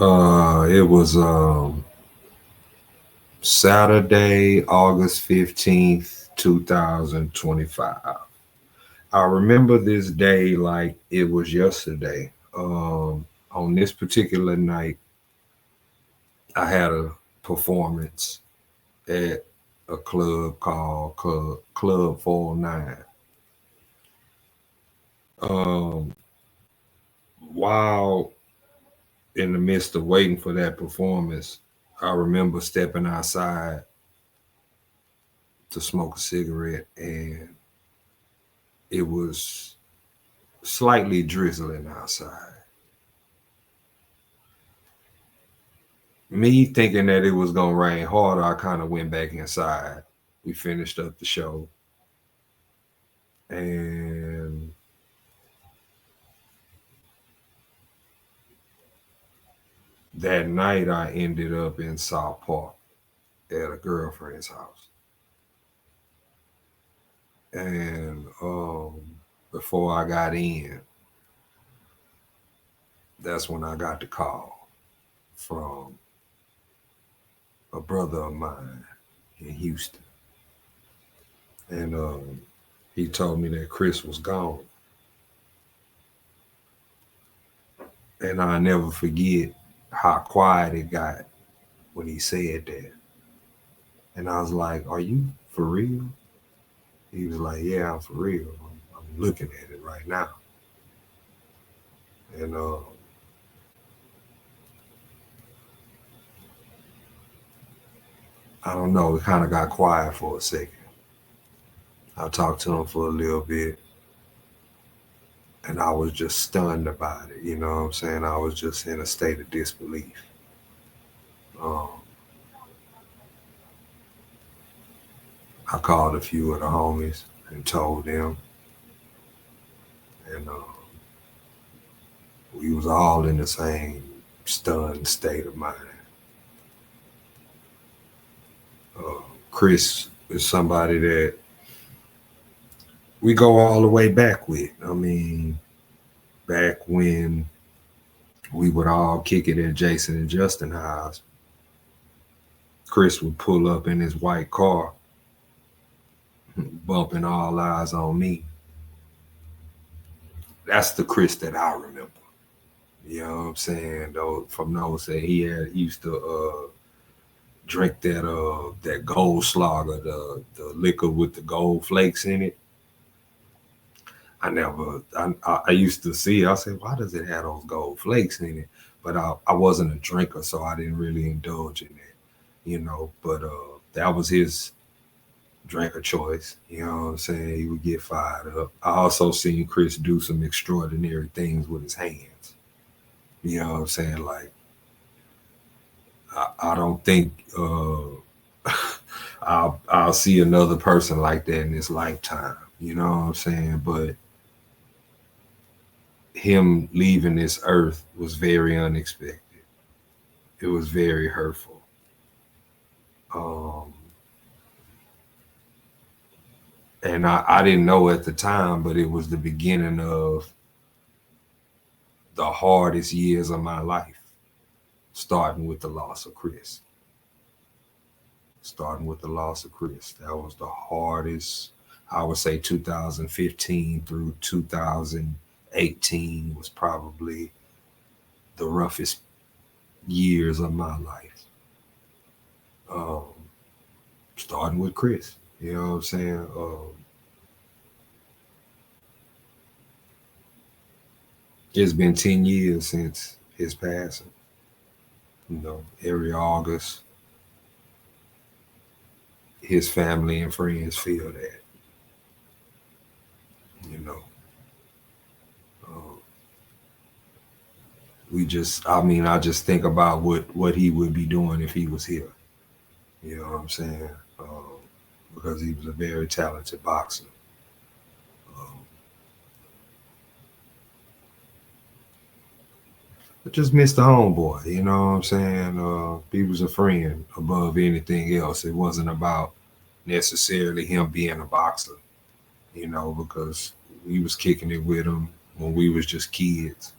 It was Saturday, August 15th, 2025. I remember this day like it was yesterday. On this particular night, I had a performance at a club called Club 409. Um, while in the midst of waiting for that performance, I remember stepping outside to smoke a cigarette, and it was slightly drizzling outside. Me thinking that it was gonna rain harder, I kind of went back inside. We finished up the show, and that night I ended up in South Park at a girlfriend's house. And before I got in, that's when I got the call from a brother of mine in Houston, and he told me that Chris was gone. And I never forget how quiet it got when he said that. And I was like, "Are you for real?" He was like, "Yeah, I'm for real. I'm looking at it right now." And I don't know, it kind of got quiet for a second. I talked to him for a little bit, and I was just stunned about it. You know what I'm saying? I was just in a state of disbelief. Um, I called a few of the homies and told them, and we was all in the same stunned state of mind. Chris is somebody that we go all the way back with. I mean, back when we would all kick it at Jason and Justin house, Chris would pull up in his white car, bumping all eyes on me. That's the Chris that I remember. You know what I'm saying? Though from those that he used to drink that gold slogger, the liquor with the gold flakes in it. I used to see, I said, why does it have those gold flakes in it? But I wasn't a drinker, so I didn't really indulge in it. But that was his drink of choice. You know what I'm saying? He would get fired up. I also seen Chris do some extraordinary things with his hands. You know what I'm saying? Like, I don't think I'll see another person like that in this lifetime. You know what I'm saying? But him leaving this earth was very unexpected. It was very hurtful. Um, and I didn't know at the time, but it was the beginning of the hardest years of my life, starting with the loss of Chris. Starting with the loss of Chris. That was the hardest. I would say 2015 through 2018 was probably the roughest years of my life. Um, Starting with Chris. You know what I'm saying? It's been 10 years since his passing. Every August, his family and friends feel that. You know, uh, I just think about what he would be doing if he was here. You know what I'm saying? Because he was a very talented boxer. Um, I just missed the homeboy. You know what I'm saying? He was a friend above anything else. It wasn't about necessarily him being a boxer. Because we was kicking it with him when we was just kids.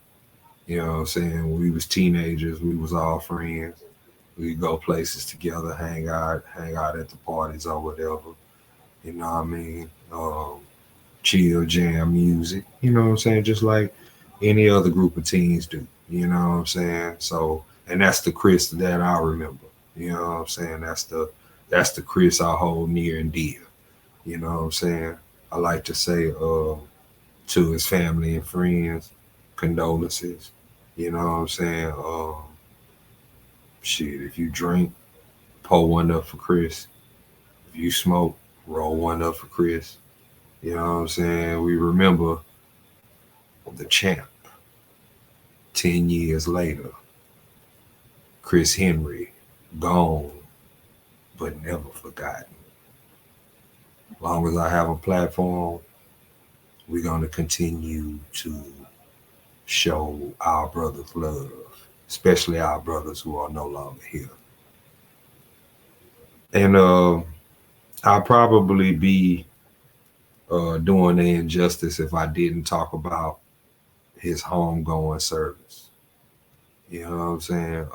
You know what I'm saying? When we was teenagers, we was all friends. We go places together, hang out at the parties or whatever. You know what I mean? Chill, jam music. You know what I'm saying? Just like any other group of teens do. You know what I'm saying? So, and that's the Chris that I remember. You know what I'm saying? That's the Chris I hold near and dear. You know what I'm saying? I like to say to his family and friends, condolences. You know what I'm saying? Shit, if you drink, pour one up for Chris. If you smoke, roll one up for Chris. You know what I'm saying? We remember the champ 10 years later, Chris Henry, gone but never forgotten. Long as I have a platform, we're going to continue to show our brothers love, especially our brothers who are no longer here. And I'll probably be doing the injustice if I didn't talk about his homegoing service. You know what I'm saying?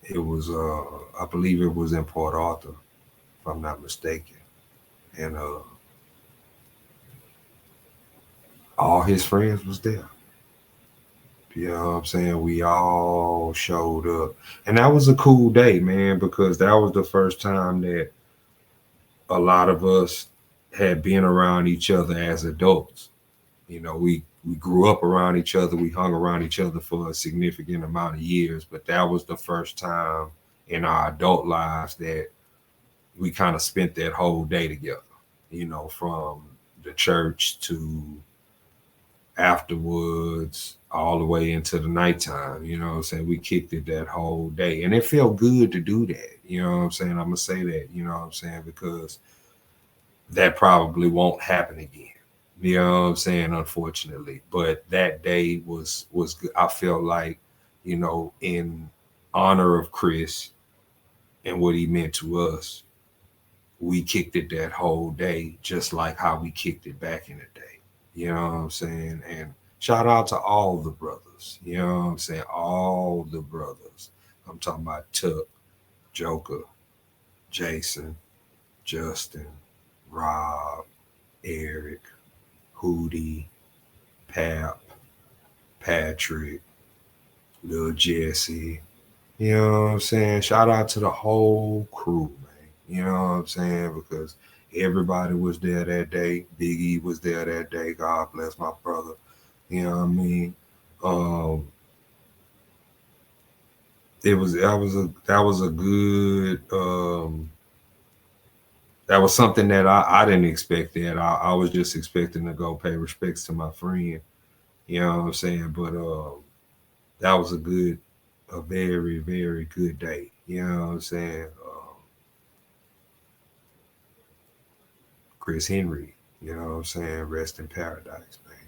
It was, I believe it was in Port Arthur, if I'm not mistaken. And all his friends was there. You know what I'm saying? We all showed up. And that was a cool day, man, because that was the first time that a lot of us had been around each other as adults. You know, we grew up around each other, we hung around each other for a significant amount of years, but that was the first time in our adult lives that we kind of spent that whole day together, you know, from the church to afterwards all the way into the nighttime. You know what I'm saying? We kicked it that whole day. And it felt good to do that. You know what I'm saying? I'm gonna say that, you know what I'm saying, because that probably won't happen again. You know what I'm saying? Unfortunately. But that day was good. I felt like, you know, in honor of Chris and what he meant to us, we kicked it that whole day, just like how we kicked it back in the day. You know what I'm saying? And shout out to all the brothers. You know what I'm saying? All the brothers. I'm talking about Tuck, Joker, Jason, Justin, Rob, Eric, Hootie, Pap, Patrick, Lil Jesse. You know what I'm saying? Shout out to the whole crew, man. You know what I'm saying? Because everybody was there that day. Big E was there that day. God bless my brother. You know what I mean? Um, that was a good that was something that I didn't expect that. I was just expecting to go pay respects to my friend. You know what I'm saying? But that was a very, very good day. You know what I'm saying? Chris Henry, you know what I'm saying? Rest in paradise, man.